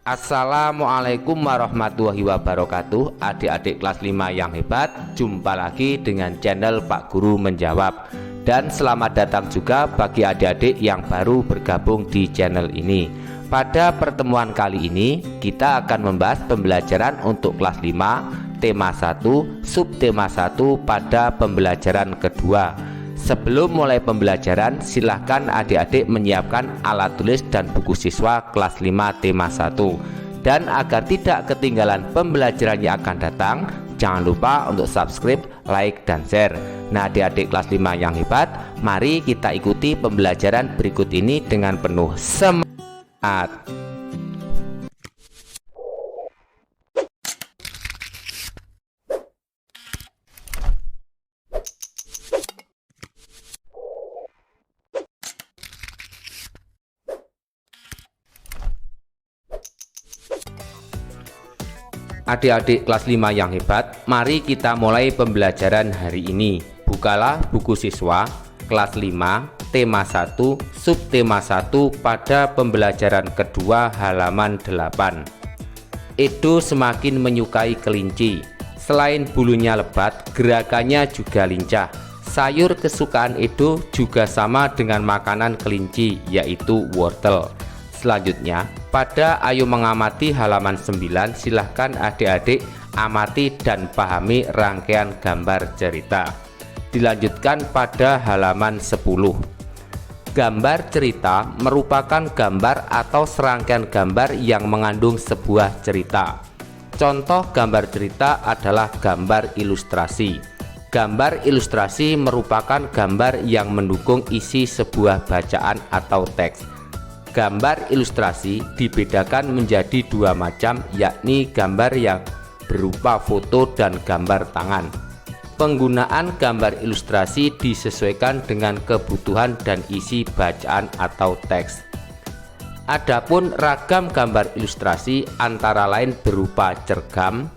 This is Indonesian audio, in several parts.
Assalamualaikum warahmatullahi wabarakatuh. Adik-adik kelas 5 yang hebat, jumpa lagi dengan channel Pak Guru Menjawab. Dan selamat datang juga bagi adik-adik yang baru bergabung di channel ini. Pada pertemuan kali ini kita akan membahas pembelajaran untuk kelas 5 tema 1 subtema 1 pada pembelajaran kedua. Sebelum mulai pembelajaran, silahkan adik-adik menyiapkan alat tulis dan buku siswa kelas 5 tema 1. Dan agar tidak ketinggalan pembelajaran yang akan datang, jangan lupa untuk subscribe, like, dan share. Nah, adik-adik kelas 5 yang hebat, mari kita ikuti pembelajaran berikut ini dengan penuh semangat. Adik-adik kelas 5 yang hebat, mari kita mulai pembelajaran hari ini. Bukalah buku siswa kelas 5 tema 1 subtema 1 pada pembelajaran kedua halaman 8. Edo semakin menyukai kelinci. Selain bulunya lebat, gerakannya juga lincah. Sayur kesukaan Edo juga sama dengan makanan kelinci, yaitu wortel. Selanjutnya, pada Ayo Mengamati halaman 9, silahkan adik-adik amati dan pahami rangkaian gambar cerita. Dilanjutkan pada halaman 10. Gambar cerita merupakan gambar atau serangkaian gambar yang mengandung sebuah cerita. Contoh gambar cerita adalah gambar ilustrasi. Gambar ilustrasi merupakan gambar yang mendukung isi sebuah bacaan atau teks. Gambar ilustrasi dibedakan menjadi dua macam, yakni gambar yang berupa foto dan gambar tangan. Penggunaan gambar ilustrasi disesuaikan dengan kebutuhan dan isi bacaan atau teks. Adapun ragam gambar ilustrasi antara lain berupa cergam,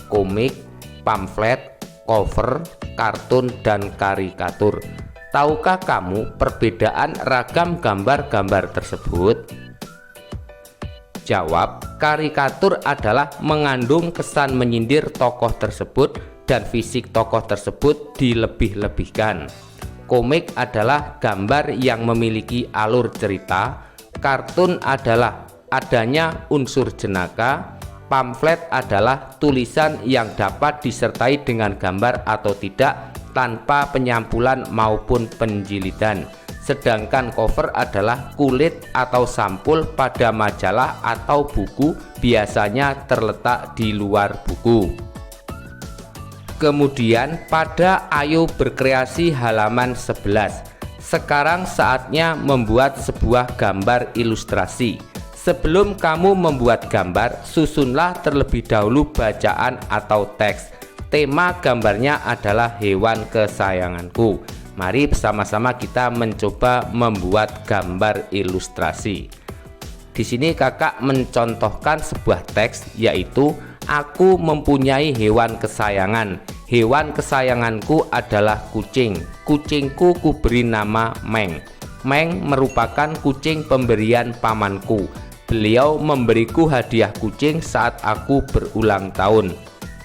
komik, pamflet, cover, kartun, dan karikatur. Tahukah kamu perbedaan ragam gambar-gambar tersebut? Jawab, karikatur adalah mengandung kesan menyindir tokoh tersebut dan fisik tokoh tersebut dilebih-lebihkan. Komik adalah gambar yang memiliki alur cerita. Kartun adalah adanya unsur jenaka. Pamflet adalah tulisan yang dapat disertai dengan gambar atau tidak tanpa penyampulan maupun penjilidan. Sedangkan cover adalah kulit atau sampul pada majalah atau buku, biasanya terletak di luar buku. Kemudian pada Ayo Berkreasi halaman 11. Sekarang saatnya membuat sebuah gambar ilustrasi. Sebelum kamu membuat gambar, susunlah terlebih dahulu bacaan atau teks. Tema gambarnya adalah hewan kesayanganku. Mari bersama-sama kita mencoba membuat gambar ilustrasi. Di sini kakak mencontohkan sebuah teks, yaitu aku mempunyai hewan kesayangan. Hewan kesayanganku adalah kucing. Kucingku kuberi nama Meng. Meng merupakan kucing pemberian pamanku. Beliau memberiku hadiah kucing saat aku berulang tahun.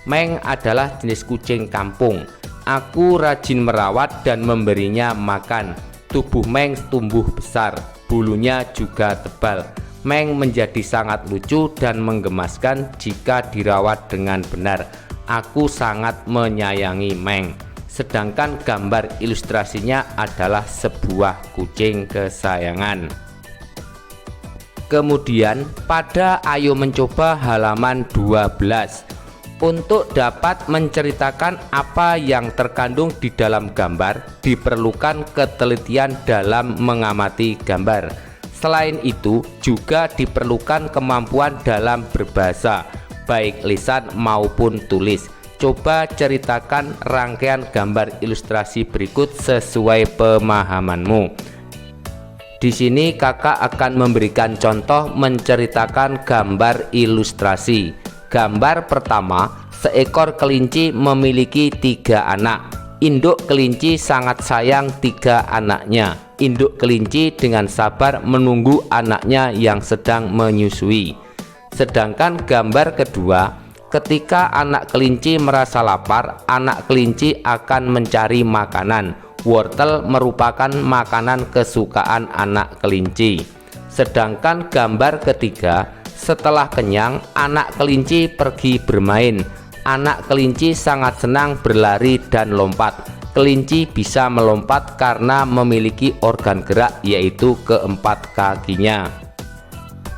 Meng adalah jenis kucing kampung. Aku rajin merawat dan memberinya makan. Tubuh Meng tumbuh besar, bulunya juga tebal. Meng menjadi sangat lucu dan menggemaskan jika dirawat dengan benar. Aku sangat menyayangi Meng. Sedangkan gambar ilustrasinya adalah sebuah kucing kesayangan. Kemudian pada Ayo Mencoba halaman 12. Untuk dapat menceritakan apa yang terkandung di dalam gambar, diperlukan ketelitian dalam mengamati gambar. Selain itu, juga diperlukan kemampuan dalam berbahasa, baik lisan maupun tulis. Coba ceritakan rangkaian gambar ilustrasi berikut sesuai pemahamanmu. Di sini kakak akan memberikan contoh menceritakan gambar ilustrasi. Gambar pertama, seekor kelinci memiliki 3 anak. Induk kelinci sangat sayang 3 anaknya. Induk kelinci dengan sabar menunggu anaknya yang sedang menyusui. Sedangkan gambar kedua, ketika anak kelinci merasa lapar, anak kelinci akan mencari makanan. Wortel merupakan makanan kesukaan anak kelinci. Sedangkan gambar ketiga, setelah kenyang, anak kelinci pergi bermain. Anak kelinci sangat senang berlari dan lompat. Kelinci bisa melompat karena memiliki organ gerak, yaitu keempat kakinya.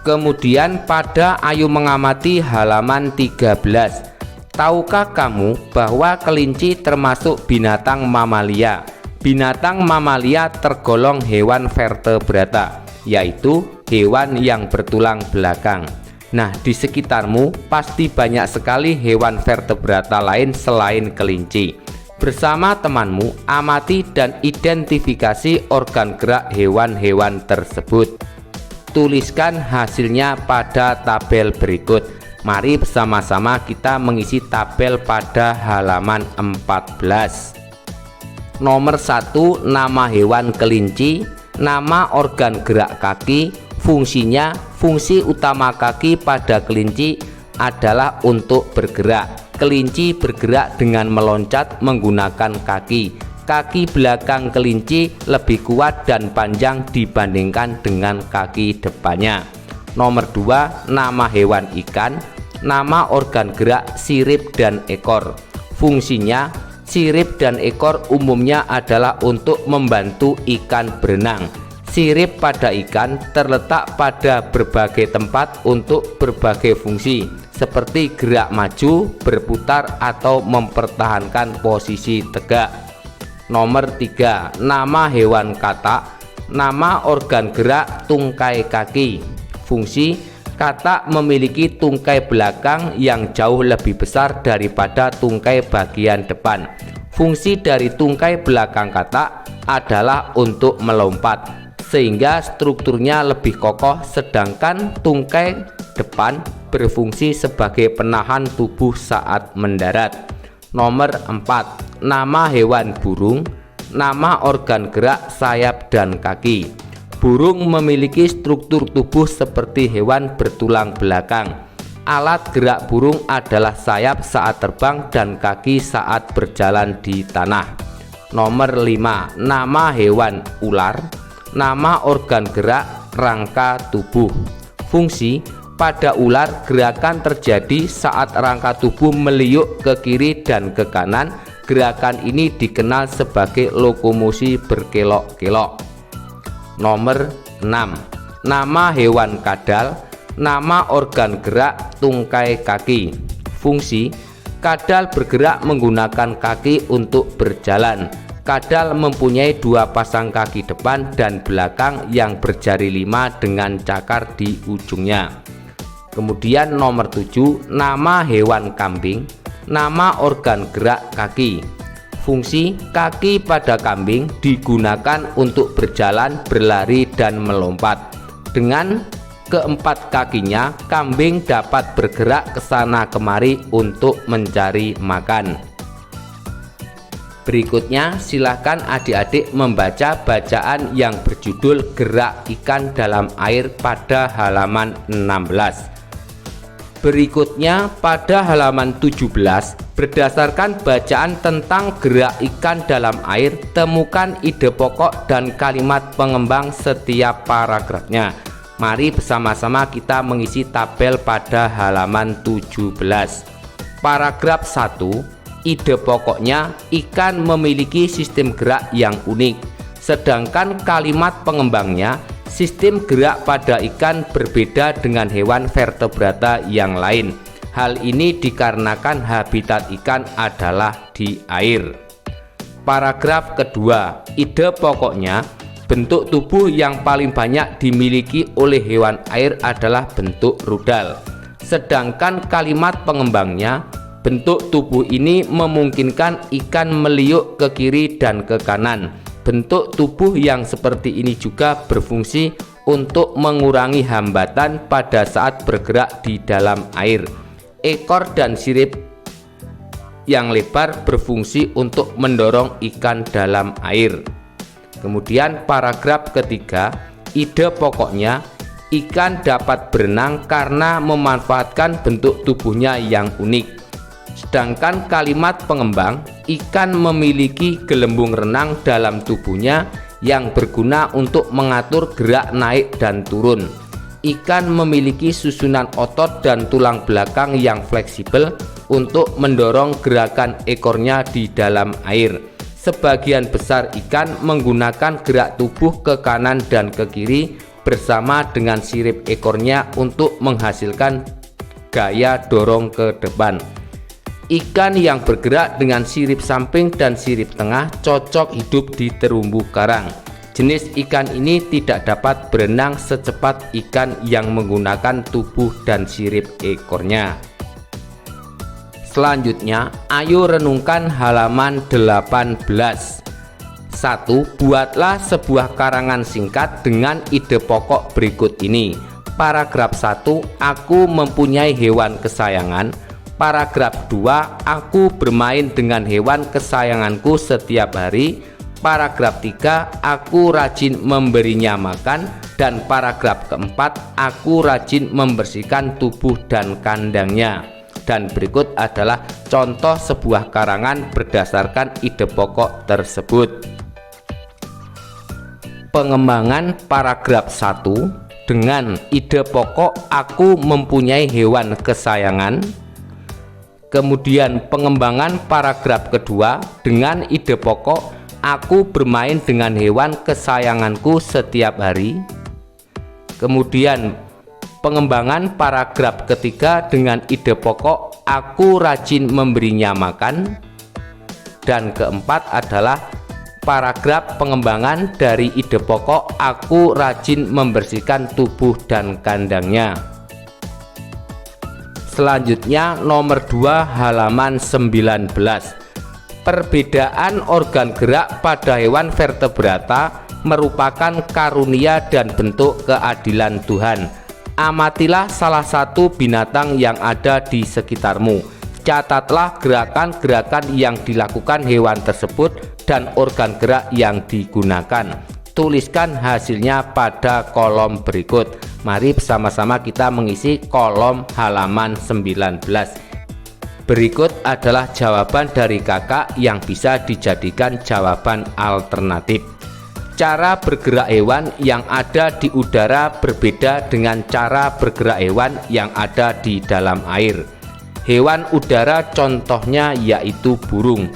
Kemudian pada Ayo Mengamati halaman 13. Tahukah kamu bahwa kelinci termasuk binatang mamalia? Binatang mamalia tergolong hewan vertebrata, yaitu hewan yang bertulang belakang. Nah, di sekitarmu pasti banyak sekali hewan vertebrata lain selain kelinci. Bersama temanmu, amati dan identifikasi organ gerak hewan-hewan tersebut. Tuliskan hasilnya pada tabel berikut. Mari bersama-sama kita mengisi tabel pada halaman 14. Nomor 1, nama hewan kelinci, nama organ gerak kaki, fungsinya. Fungsi utama kaki pada kelinci adalah untuk bergerak. Kelinci bergerak dengan meloncat menggunakan kaki. Kaki belakang kelinci lebih kuat dan panjang dibandingkan dengan kaki depannya. Nomor 2, nama hewan ikan, nama organ gerak, sirip dan ekor. Fungsinya, sirip dan ekor umumnya adalah untuk membantu ikan berenang. Sirip pada ikan terletak pada berbagai tempat untuk berbagai fungsi, seperti gerak maju, berputar, atau mempertahankan posisi tegak. Nomor 3, nama hewan katak, nama organ gerak, tungkai kaki. Fungsi, katak memiliki tungkai belakang yang jauh lebih besar daripada tungkai bagian depan. Fungsi dari tungkai belakang katak adalah untuk melompat, sehingga strukturnya lebih kokoh, sedangkan tungkai depan berfungsi sebagai penahan tubuh saat mendarat. Nomor 4, nama hewan burung, nama organ gerak, sayap dan kaki. Burung memiliki struktur tubuh seperti hewan bertulang belakang. Alat gerak burung adalah sayap saat terbang dan kaki saat berjalan di tanah. Nomor 5, nama hewan ular, nama organ gerak, rangka tubuh. Fungsi, pada ular gerakan terjadi saat rangka tubuh meliuk ke kiri dan ke kanan. Gerakan ini dikenal sebagai lokomosi berkelok-kelok. Nomor 6, nama hewan kadal, nama organ gerak, tungkai kaki. Fungsi, kadal bergerak menggunakan kaki untuk berjalan. Kadal mempunyai 2 pasang kaki depan dan belakang yang berjari 5 dengan cakar di ujungnya. Kemudian nomor 7, nama hewan kambing, nama organ gerak kaki. Fungsi, kaki pada kambing digunakan untuk berjalan, berlari, dan melompat. Dengan keempat kakinya, kambing dapat bergerak ke sana kemari untuk mencari makan. Berikutnya, silahkan adik-adik membaca bacaan yang berjudul Gerak Ikan dalam Air pada halaman 16. Berikutnya pada halaman 17, berdasarkan bacaan tentang gerak ikan dalam air, temukan ide pokok dan kalimat pengembang setiap paragrafnya. Mari bersama-sama kita mengisi tabel pada halaman 17. Paragraf 1, ide pokoknya, ikan memiliki sistem gerak yang unik. Sedangkan kalimat pengembangnya, sistem gerak pada ikan berbeda dengan hewan vertebrata yang lain. Hal ini dikarenakan habitat ikan adalah di air. Paragraf kedua, ide pokoknya, bentuk tubuh yang paling banyak dimiliki oleh hewan air adalah bentuk rudal. Sedangkan kalimat pengembangnya, bentuk tubuh ini memungkinkan ikan meliuk ke kiri dan ke kanan. Bentuk tubuh yang seperti ini juga berfungsi untuk mengurangi hambatan pada saat bergerak di dalam air. Ekor dan sirip yang lebar berfungsi untuk mendorong ikan dalam air. Kemudian paragraf ketiga, ide pokoknya, Ikan dapat berenang karena memanfaatkan bentuk tubuhnya yang unik. Sedangkan kalimat pengembang, ikan memiliki gelembung renang dalam tubuhnya yang berguna untuk mengatur gerak naik dan turun. Ikan memiliki susunan otot dan tulang belakang yang fleksibel untuk mendorong gerakan ekornya di dalam air. Sebagian besar ikan menggunakan gerak tubuh ke kanan dan ke kiri bersama dengan sirip ekornya untuk menghasilkan gaya dorong ke depan. Ikan yang bergerak dengan sirip samping dan sirip tengah cocok hidup di terumbu karang. Jenis ikan ini tidak dapat berenang secepat ikan yang menggunakan tubuh dan sirip ekornya. Selanjutnya, ayo renungkan halaman 18. 1. Buatlah sebuah karangan singkat dengan ide pokok berikut ini. Paragraf 1, aku mempunyai hewan kesayangan. Paragraf 2, aku bermain dengan hewan kesayanganku setiap hari. Paragraf 3, aku rajin memberinya makan. Dan paragraf keempat, aku rajin membersihkan tubuh dan kandangnya. Dan berikut adalah contoh sebuah karangan berdasarkan ide pokok tersebut. Pengembangan paragraf 1 dengan ide pokok aku mempunyai hewan kesayangan. Kemudian pengembangan paragraf kedua dengan ide pokok aku bermain dengan hewan kesayanganku setiap hari. Kemudian pengembangan paragraf ketiga dengan ide pokok aku rajin memberinya makan. Dan keempat adalah paragraf pengembangan dari ide pokok aku rajin membersihkan tubuh dan kandangnya. Selanjutnya nomor 2 halaman 19. Perbedaan organ gerak pada hewan vertebrata merupakan karunia dan bentuk keadilan Tuhan. Amatilah salah satu binatang yang ada di sekitarmu. Catatlah gerakan-gerakan yang dilakukan hewan tersebut dan organ gerak yang digunakan. Tuliskan hasilnya pada kolom berikut. Mari bersama-sama kita mengisi kolom halaman 19. Berikut adalah jawaban dari kakak yang bisa dijadikan jawaban alternatif. Cara bergerak hewan yang ada di udara berbeda dengan cara bergerak hewan yang ada di dalam air. Hewan udara contohnya yaitu burung.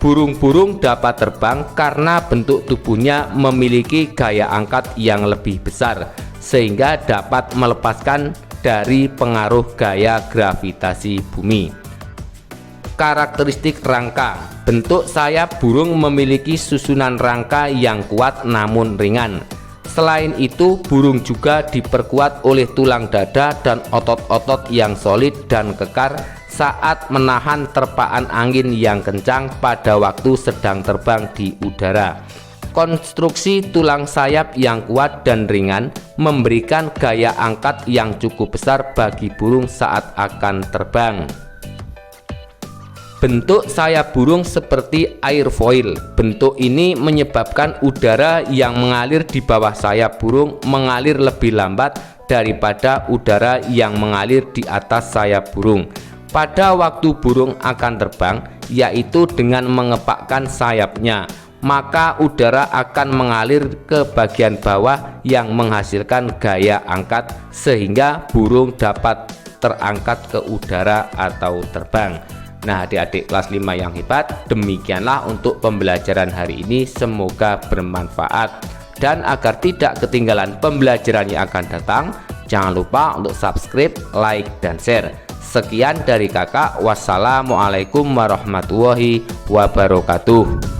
Burung-burung dapat terbang karena bentuk tubuhnya memiliki gaya angkat yang lebih besar, sehingga dapat melepaskan dari pengaruh gaya gravitasi bumi. Karakteristik rangka. Bentuk sayap burung memiliki susunan rangka yang kuat namun ringan. Selain itu, burung juga diperkuat oleh tulang dada dan otot-otot yang solid dan kekar saat menahan terpaan angin yang kencang pada waktu sedang terbang di udara. Konstruksi tulang sayap yang kuat dan ringan memberikan gaya angkat yang cukup besar bagi burung saat akan terbang. Bentuk sayap burung seperti airfoil. Bentuk ini menyebabkan udara yang mengalir di bawah sayap burung mengalir lebih lambat daripada udara yang mengalir di atas sayap burung pada waktu burung akan terbang, yaitu dengan mengepakkan sayapnya. Maka udara akan mengalir ke bagian bawah yang menghasilkan gaya angkat sehingga burung dapat terangkat ke udara atau terbang. Nah, adik-adik kelas 5 yang hebat, demikianlah untuk pembelajaran hari ini. Semoga bermanfaat, dan agar tidak ketinggalan pembelajaran yang akan datang, jangan lupa untuk subscribe, like, dan share. Sekian dari kakak. Wassalamualaikum warahmatullahi wabarakatuh.